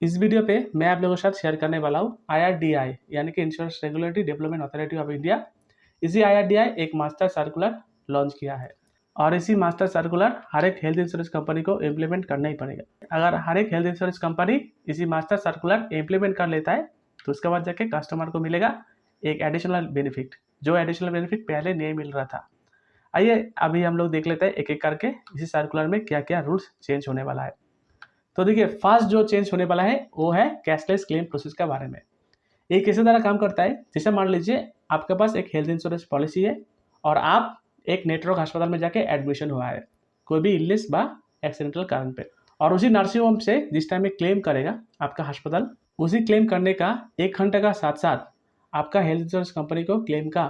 इस वीडियो पे मैं आप लोगों के साथ शेयर करने वाला हूँ IRDAI यानी कि insurance regulatory development authority of India. इसी IRDAI एक मास्टर सर्कुलर लॉन्च किया है और इसी मास्टर सर्कुलर हर एक हेल्थ इंश्योरेंस कंपनी को इम्प्लीमेंट करना ही पड़ेगा। अगर हर एक हेल्थ इंश्योरेंस कंपनी इसी मास्टर सर्कुलर इम्प्लीमेंट कर लेता है तो उसके बाद जाके कस्टमर को मिलेगा एक एडिशनल बेनिफिट, जो एडिशनल बेनिफिट पहले नहीं मिल रहा था। आइए अभी हम लोग देख लेते हैं एक एक करके इसी सर्कुलर में क्या क्या रूल्स चेंज होने वाला है। तो देखिए, फर्स्ट जो चेंज होने वाला है वो है कैशलेस क्लेम प्रोसेस के बारे में। ये किसी तरह काम करता है, जैसे मान लीजिए आपके पास एक हेल्थ इंश्योरेंस पॉलिसी है और आप एक नेटवर्क अस्पताल में जाके एडमिशन हुआ है कोई भी इलनेस बा एक्सीडेंटल कारण पे, और उसी नर्सिंग होम से जिस टाइम में क्लेम करेगा आपका अस्पताल, उसी क्लेम करने का 1 घंटे का साथ साथ आपका हेल्थ इंश्योरेंस कंपनी को क्लेम का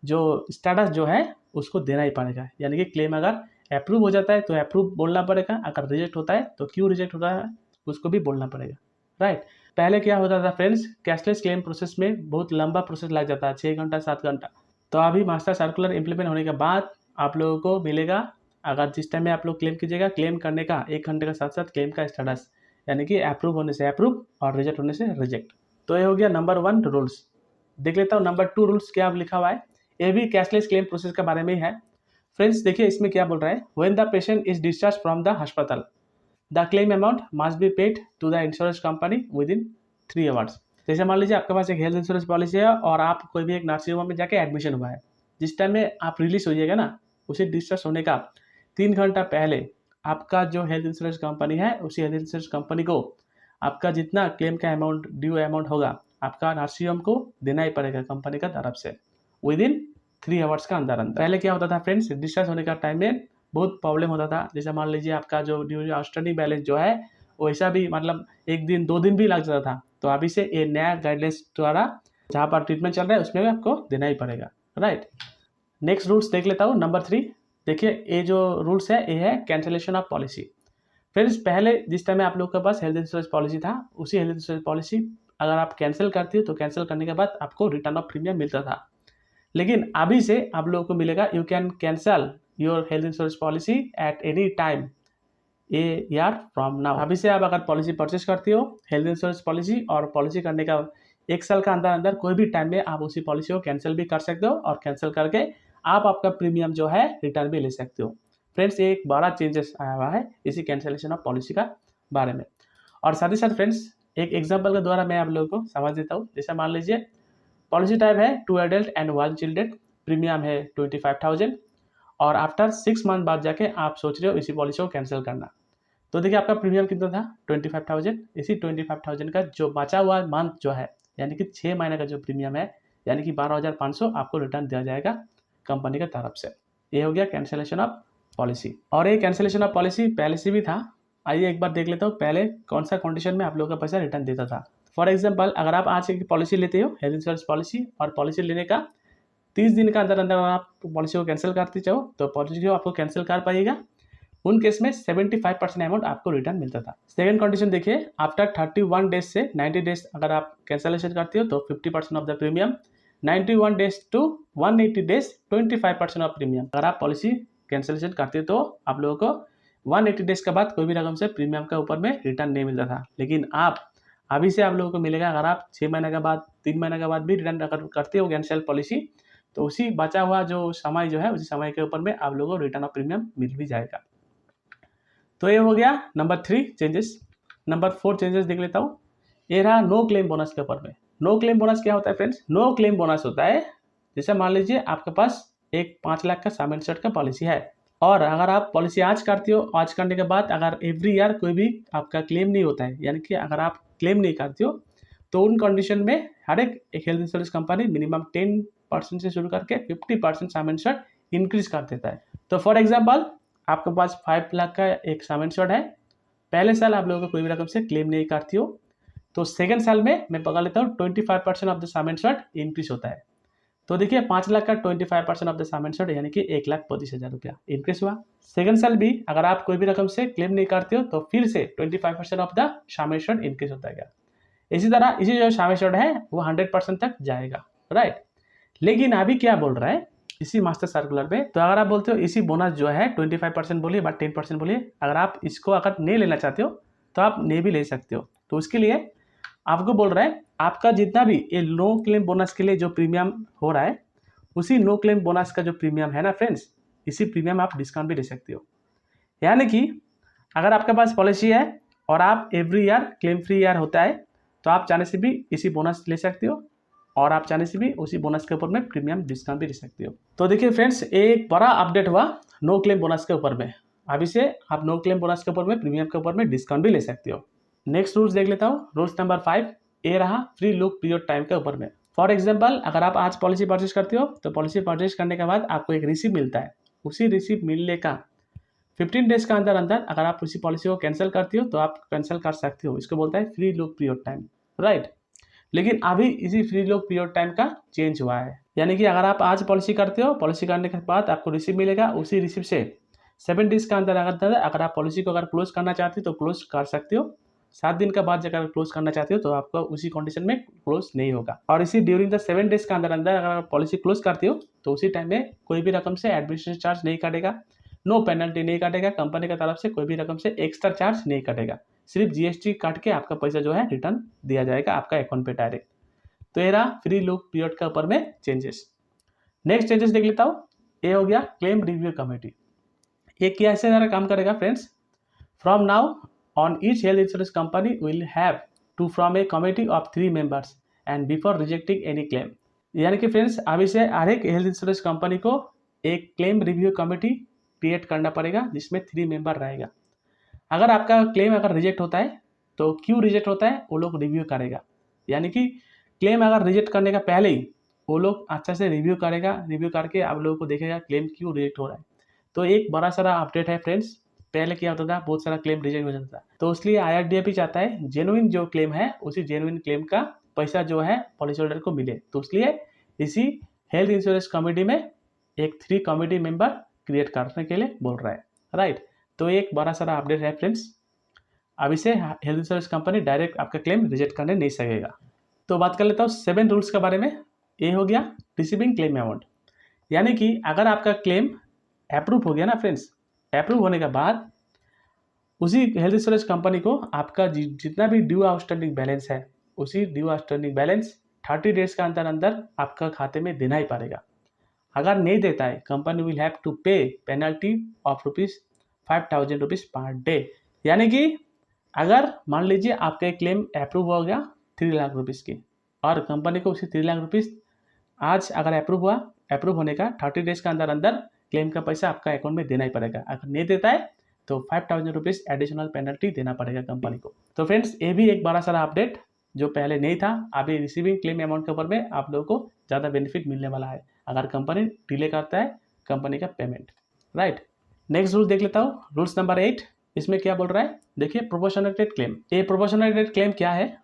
जो स्टेटस जो है उसको देना ही पड़ेगा। यानी कि क्लेम अगर अप्रूव हो जाता है तो अप्रूव बोलना पड़ेगा, अगर रिजेक्ट होता है तो क्यों रिजेक्ट होता है उसको भी बोलना पड़ेगा, राइट। पहले क्या होता था फ्रेंड्स, कैशलेस क्लेम प्रोसेस में बहुत लंबा प्रोसेस लग जाता है, 6 घंटा 7 घंटा। तो अभी मास्टर सर्कुलर इम्प्लीमेंट होने के बाद आप लोगों को मिलेगा, अगर जिस टाइम में आप लोग क्लेम कीजिएगा, क्लेम करने का 1 घंटे का साथ साथ क्लेम का स्टेटस, यानी कि अप्रूव होने से अप्रूव और रिजेक्ट होने से रिजेक्ट। तो ये हो गया नंबर 1 रूल्स। देख लेता हूँ नंबर 2 रूल्स क्या लिखा हुआ है। ये भी कैशलेस क्लेम प्रोसेस के बारे में ही है। फ्रेंड्स देखिए इसमें क्या बोल रहा है, when the patient is discharge from the hospital the claim amount must be paid to the insurance company within 3 आवर्स। जैसे मान लीजिए आपके पास एक हेल्थ इंश्योरेंस पॉलिसी है और आप कोई भी एक नर्सिंग होम में जाके एडमिशन हुआ है, जिस टाइम में आप रिलीज हो जाइएगा ना, उसे डिस्चार्ज होने का 3 घंटा पहले आपका जो हेल्थ इंश्योरेंस कंपनी है उसी हेल्थ इंश्योरेंस कंपनी को आपका जितना क्लेम का अमाउंट ड्यू अमाउंट होगा आपका नर्सिंग होम को देना ही पड़ेगा कंपनी का तरफ से विद इन 3 आवर्स का अंदर अंदर। पहले क्या होता था फ्रेंड्स, डिस्चार्ज होने का टाइम में बहुत प्रॉब्लम होता था। जैसे मान लीजिए आपका जो ड्यू आउटस्टैंडिंग बैलेंस जो है वैसा भी मतलब 1 दिन 2 दिन भी लग जाता था। तो अभी से ये नया गाइडलाइंस द्वारा जहाँ पर ट्रीटमेंट चल रहा है उसमें आपको देना ही पड़ेगा, राइट। नेक्स्ट रूल्स देख लेता हूँ नंबर 3। देखिए ये जो रूल्स है ये है कैंसिलेशन ऑफ पॉलिसी। फ्रेंड्स पहले जिस टाइम में आप लोग के पास हेल्थ इंश्योरेंस पॉलिसी था, उसी हेल्थ इंश्योरेंस पॉलिसी अगर आप कैंसिल करते हो तो कैंसिल करने के बाद आपको रिटर्न ऑफ प्रीमियम मिलता था। लेकिन अभी से आप लोगों को मिलेगा you can cancel your health insurance policy at any time a year from now. अभी से आप अगर पॉलिसी परचेस करते हो हेल्थ इंश्योरेंस पॉलिसी और पॉलिसी करने का 1 साल का अंदर अंदर कोई भी टाइम में आप उसी पॉलिसी को कैंसिल भी कर सकते हो और कैंसिल करके आप आपका प्रीमियम जो है रिटर्न भी ले सकते हो। फ्रेंड्स ये एक बड़ा चेंजेस आया हुआ है इसी कैंसिलेशन ऑफ पॉलिसी का बारे में। और साथ ही साथ फ्रेंड्स एक एग्जाम्पल के द्वारा मैं आप लोगों को समझ देता हूँ। जैसे मान लीजिए पॉलिसी टाइप है 2 एडल्ट एंड 1 चिल्ड्रन, प्रीमियम है 25,000 और आफ्टर 6 मंथ बाद जाके आप सोच रहे हो इसी पॉलिसी को कैंसिल करना। तो देखिए आपका प्रीमियम कितना था 25,000, इसी 25,000 का जो बचा हुआ मंथ जो है यानी कि 6 महीने का जो प्रीमियम है यानी कि 12,500 आपको रिटर्न दिया जाएगा कंपनी की तरफ से। ये हो गया कैंसिलेशन ऑफ पॉलिसी। और ये कैंसिलेशन ऑफ पॉलिसी पहले से भी था। आइए एक बार देख लेता हूँ पहले कौन सा कंडीशन में आप लोगों का पैसा रिटर्न देता था। फॉर एग्जाम्पल अगर आप आज एक पॉलिसी लेते हो हेल्थ इंश्योरेंस पॉलिसी और पॉलिसी लेने का 30 दिन का अंदर अंदर आप पॉलिसी को कैंसिल करते चाहो तो पॉलिसी को आपको कैंसिल कर पाइएगा। उन केस में 75% अमाउंट आपको रिटर्न मिलता था। सेकंड कंडीशन देखिए, आफ्टर 31 डेज से 90 डेज अगर आप कैंसिलेशन करते हो तो 50% of the premium, 91 days to 180 days 25% of premium. अगर आप पॉलिसी कैंसिलेशन करते तो आप लोगों को 180 डेज के बाद कोई भी रकम से प्रीमियम के ऊपर में रिटर्न नहीं मिलता था। लेकिन आप अभी से आप लोगों को मिलेगा, अगर आप 6 महीने के बाद 3 महीने के बाद भी रिटर्न अगर करते हो कैंसिल पॉलिसी तो उसी बचा हुआ जो समय जो है उसी समय के ऊपर में आप लोगों को रिटर्न ऑफ प्रीमियम मिल भी जाएगा। तो ये हो गया नंबर 3 चेंजेस। नंबर 4 चेंजेस देख लेता हूँ। ये रहा नो क्लेम बोनस के ऊपर में। नो क्लेम बोनस क्या होता है फ्रेंड्स? नो क्लेम बोनस होता है जैसे मान लीजिए आपके पास एक 5 लाख का साम इंश्योर्ड का पॉलिसी है और अगर आप पॉलिसी आज करते हो, आज करने के बाद अगर एवरी ईयर कोई भी आपका क्लेम नहीं होता है, यानी कि अगर आप क्लेम नहीं करते हो तो उन कंडीशन में हर एक हेल्थ इंश्योरेंस कंपनी मिनिमम 10% से शुरू करके 50% साम इंश्योर्ड इंक्रीज कर देता है। तो फॉर एग्जाम्पल आपके पास 5 लाख का एक साम इंश्योर्ड है, पहले साल आप लोगों को कोई भी रकम से क्लेम नहीं करती हो तो सेकंड साल में मैं पकड़ लेता हूँ 25% ऑफ द साम इंश्योर्ड इंक्रीज होता है। तो देखिए 5 लाख का 25% ऑफ द साम इंश्योर्ड यानी कि 1,25,000 रुपया इंक्रीज हुआ। सेकंड साल भी अगर आप कोई भी रकम से क्लेम नहीं करते हो तो फिर से 25% ऑफ द साम इंश्योर्ड इंक्रीज होता है। इसी तरह इसी जो साम इंश्योर्ड है वो 100% तक जाएगा, राइट। लेकिन अभी क्या बोल रहा है इसी मास्टर सर्कुलर में, तो अगर आप बोलते हो इसी बोनस जो है 25% बोलिए बट 10% बोलिए, अगर आप इसको अगर नहीं लेना चाहते हो तो आप नहीं भी ले सकते हो। तो उसके लिए आपको बोल रहा है आपका जितना भी ये नो क्लेम बोनस के लिए जो प्रीमियम हो रहा है, उसी नो क्लेम बोनस का जो प्रीमियम है ना फ्रेंड्स, इसी प्रीमियम आप डिस्काउंट भी ले सकते हो। यानी कि अगर आपके पास पॉलिसी है और आप every year claim free year होता है, तो आप चाहने से भी इसी बोनस ले सकते हो और आप चाहने से भी उसी बोनस के ऊपर में प्रीमियम डिस्काउंट भी ले सकते हो। तो देखिए फ्रेंड्स, एक बड़ा अपडेट हुआ नो क्लेम बोनस के ऊपर में। अभी से आप नो क्लेम बोनस के ऊपर में प्रीमियम के ऊपर में डिस्काउंट भी ले सकते हो। नेक्स्ट रूल्स देख लेता हूँ। रूल्स नंबर 5 ये रहा फ्री लुक पीरियड टाइम के ऊपर में। फॉर एग्जाम्पल, अगर आप आज पॉलिसी परचेज करते हो तो पॉलिसी परचेज करने के बाद आपको एक रिसीप्ट मिलता है। उसी रिसीप्ट मिलने का 15 डेज का अंदर अंदर अगर आप उसी पॉलिसी को कैंसिल करती हो तो आप कैंसिल कर सकते हो। इसको बोलता है free look period time, right. लेकिन अभी इसी फ्री लुक पीरियड टाइम का चेंज हुआ है। यानी कि अगर आप आज पॉलिसी करते हो, पॉलिसी करने के बाद आपको रिसीप्ट मिलेगा। उसी रिसीप्ट से 7 डेज का अंदर अगर आप पॉलिसी को अगर क्लोज करना चाहते हो तो क्लोज कर सकते हो। 7 दिन का बाद अगर क्लोज करना चाहते हो तो आपका उसी कंडीशन में क्लोज नहीं होगा। और इसी ड्यूरिंग द 7 डेज के अंदर अंदर अगर आप पॉलिसी क्लोज करते हो तो उसी टाइम में कोई भी रकम से एडमिनिस्ट्रेशन चार्ज नहीं काटेगा, नो पेनल्टी नहीं काटेगा, कंपनी की तरफ से कोई भी रकम से एक्स्ट्रा चार्ज नहीं काटेगा। सिर्फ जीएसटी काट के आपका पैसा जो है रिटर्न दिया जाएगा आपका अकाउंट पे डायरेक्ट। तो ये रहा फ्री लुक पीरियड के ऊपर में चेंजेस। नेक्स्ट चेंजेस देख लेता हूँ। ये हो गया क्लेम रिव्यू कमेटी। ये कैसे ज़रा काम करेगा friends? From now on each health insurance company will have to form a committee of 3 members and before rejecting any claim। यानी कि फ्रेंड्स अभी से हर एक हेल्थ इंश्योरेंस कंपनी को एक क्लेम रिव्यू कमेटी क्रिएट करना पड़ेगा जिसमें 3 मेंबर रहेगा। अगर आपका क्लेम अगर रिजेक्ट होता है तो क्यों रिजेक्ट होता है वो लोग रिव्यू करेगा। यानी कि क्लेम अगर रिजेक्ट करने का पहले ही वो लोग अच्छा से रिव्यू करेगा, रिव्यू करके आप लोगों को देखेगा क्लेम क्यों रिजेक्ट हो रहा है। तो एक बड़ा सारा अपडेट है फ्रेंड्स। पहले क्या होता था, बहुत सारा क्लेम रिजेक्ट हो जाता था। तो इसलिए IRDAI चाहता है जेन्युइन जो क्लेम है उसी जेन्युइन क्लेम का पैसा जो है पॉलिसी होल्डर को मिले। तो इसलिए इसी हेल्थ इंश्योरेंस कमेटी में एक 3 कमेटी मेंबर क्रिएट करने के लिए बोल रहा है, राइट। तो एक बड़ा सारा अपडेट है फ्रेंड्स। अभी से हेल्थ इंश्योरेंस कंपनी डायरेक्ट आपका क्लेम रिजेक्ट करने नहीं सकेगा। तो बात कर लेता हूँ 7 रूल्स के बारे में। ये हो गया रिसीविंग क्लेम अमाउंट। यानी कि अगर आपका क्लेम अप्रूव हो गया ना फ्रेंड्स, अप्रूव होने के बाद उसी हेल्थ इंश्योरेंस कंपनी को आपका जितना भी ड्यू आउटस्टैंडिंग बैलेंस है उसी ड्यू आउटस्टैंडिंग बैलेंस 30 डेज के अंदर अंदर आपका खाते में देना ही पड़ेगा। अगर नहीं देता है कंपनी विल हैव टू पे पेनल्टी ऑफ ₹5,000 पर डे। यानी कि अगर मान लीजिए आपका एक क्लेम अप्रूव हो गया 3 लाख रुपीज़ की और कंपनी को उसी 3 लाख रुपीज़ आज अगर अप्रूव हुआ, अप्रूव होने का 30 डेज के अंदर अंदर क्लेम का पैसा आपका अकाउंट में देना ही पड़ेगा। अगर नहीं देता है तो ₹5,000 एडिशनल पेनल्टी देना पड़ेगा कंपनी को। तो फ्रेंड्स ये भी एक बड़ा सारा अपडेट जो पहले नहीं था। अभी रिसीविंग क्लेम अमाउंट के ऊपर में आप लोगों को ज़्यादा बेनिफिट मिलने वाला है अगर कंपनी डिले करता है कंपनी का पेमेंट, राइट। नेक्स्ट रूल देख लेता हूँ, रूल्स नंबर 8। इसमें क्या बोल रहा है, देखिए प्रोपोर्शनेटेड क्लेम। ये प्रोपोर्शनेटेड क्लेम क्या है?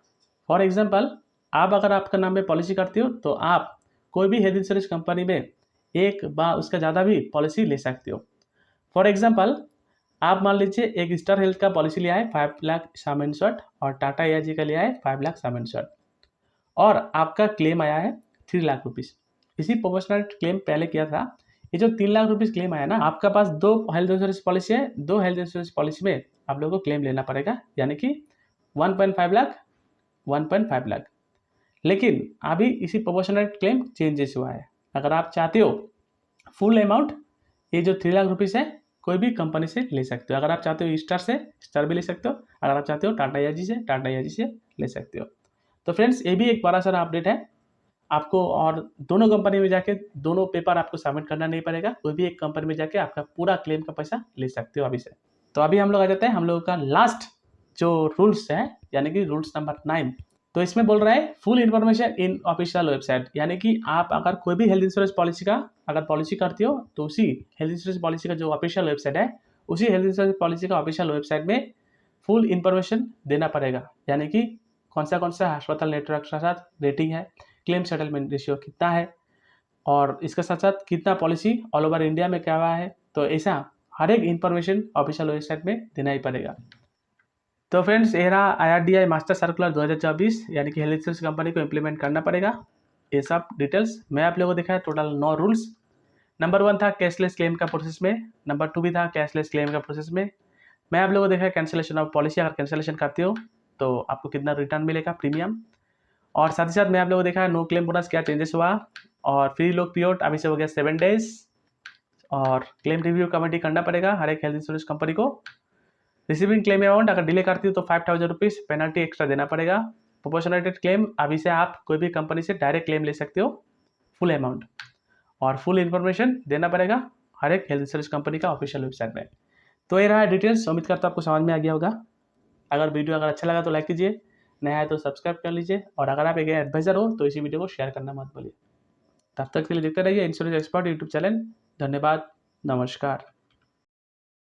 फॉर एग्जाम्पल, आप अगर आपका नाम में पॉलिसी करते हो तो आप कोई भी हेल्थ इंश्योरेंस कंपनी में एक बार उसका ज़्यादा भी पॉलिसी ले सकते हो। फॉर एग्जाम्पल, आप मान लीजिए एक स्टार हेल्थ का पॉलिसी लिया है 5 लाख सम इंश्योर्ड और टाटा एआईजी का लिया है 5 लाख सम इंश्योर्ड और आपका क्लेम आया है 3 लाख रुपीज़। इसी प्रोपोर्शनल क्लेम पहले किया था। ये जो 3 लाख रुपीज़ क्लेम आया ना, आपका पास 2 हेल्थ इंश्योरेंस पॉलिसी है, 2 हेल्थ इंश्योरेंस पॉलिसी में आप लोगों को क्लेम लेना पड़ेगा, यानी कि 1.5 लाख 1.5 लाख। लेकिन अभी इसी प्रोपोर्शनल क्लेम चेंजेस हुआ है। अगर आप चाहते हो फुल अमाउंट, ये जो 3 लाख रुपीज़ है कोई भी कंपनी से ले सकते हो। अगर आप चाहते हो स्टार से स्टार भी ले सकते हो, अगर आप चाहते हो टाटा एआईजी से टाटा एआईजी से ले सकते हो। तो फ्रेंड्स ये भी एक बड़ा सारा अपडेट है आपको। और दोनों कंपनी में जाके दोनों पेपर आपको सबमिट करना नहीं पड़ेगा, कोई भी एक कंपनी में जाके आपका पूरा क्लेम का पैसा ले सकते हो अभी से। तो अभी हम लोग आ जाते हैं हम लोगों का लास्ट जो रूल्स है, यानी कि रूल्स नंबर 9। तो इसमें बोल रहा है full information in official website. यानी कि आप अगर कोई भी हेल्थ इंश्योरेंस पॉलिसी का अगर पॉलिसी करते हो तो उसी हेल्थ इंश्योरेंस पॉलिसी का जो ऑफिशियल वेबसाइट है उसी हेल्थ इंश्योरेंस पॉलिसी का ऑफिशियल वेबसाइट में फुल इन्फॉर्मेशन देना पड़ेगा। यानी कि कौन सा अस्पताल नेटवर्क के साथ रेटिंग है, क्लेम सेटलमेंट रेशियो कितना है और इसके साथ साथ कितना पॉलिसी ऑल ओवर इंडिया में क्या हुआ है। तो ऐसा हर एक इन्फॉर्मेशन ऑफिशियल वेबसाइट में देना ही पड़ेगा। तो फ्रेंड्स ये रहा IRDAI मास्टर सर्कुलर 2024, यानी कि हेल्थ इंश्योरेंस कंपनी को इम्प्लीमेंट करना पड़ेगा। ये सब डिटेल्स मैं आप लोगों को दिखाया, टोटल 9 रूल्स। नंबर 1 था कैशलेस क्लेम का प्रोसेस में, नंबर 2 भी था कैशलेस क्लेम का प्रोसेस में, मैं आप लोगों को देखा कैंसिलेशन ऑफ पॉलिसी, अगर कैंसिलेशन करते हो तो आपको कितना रिटर्न मिलेगा प्रीमियम, और साथ ही साथ मैं आप लोगों को देखा नो क्लेम बोनस क्या चेंजेस हुआ, और फ्री लॉक पीरियड अभी से हो गया 7 डेज, और क्लेम रिव्यू कमेटी करना पड़ेगा हर एक हेल्थ इंश्योरेंस कंपनी को। रिसीविंग क्लेम अमाउंट अगर डिले करती हो तो 5000 रुपीज़ पेनल्टी एक्स्ट्रा देना पड़ेगा। प्रोपोर्शनेटेड क्लेम अभी से आप कोई भी कंपनी से डायरेक्ट क्लेम ले सकते हो फुल अमाउंट, और फुल इन्फॉर्मेशन देना पड़ेगा हर एक हेल्थ इंश्योरेंस कंपनी का ऑफिशियल वेबसाइट में। तो ये रहा डिटेल्स, उम्मीद करता हूँ आपको समझ में आ गया होगा। अगर वीडियो अगर अच्छा लगा तो लाइक कीजिए, नया है तो सब्सक्राइब कर लीजिए, और अगर आप एक एडवाइजर हो तो इसी वीडियो को शेयर करना मत भूलिए। तब तक के लिए देखते रहिए इंश्योरेंस एक्सपर्ट यूट्यूब चैनल। धन्यवाद, नमस्कार।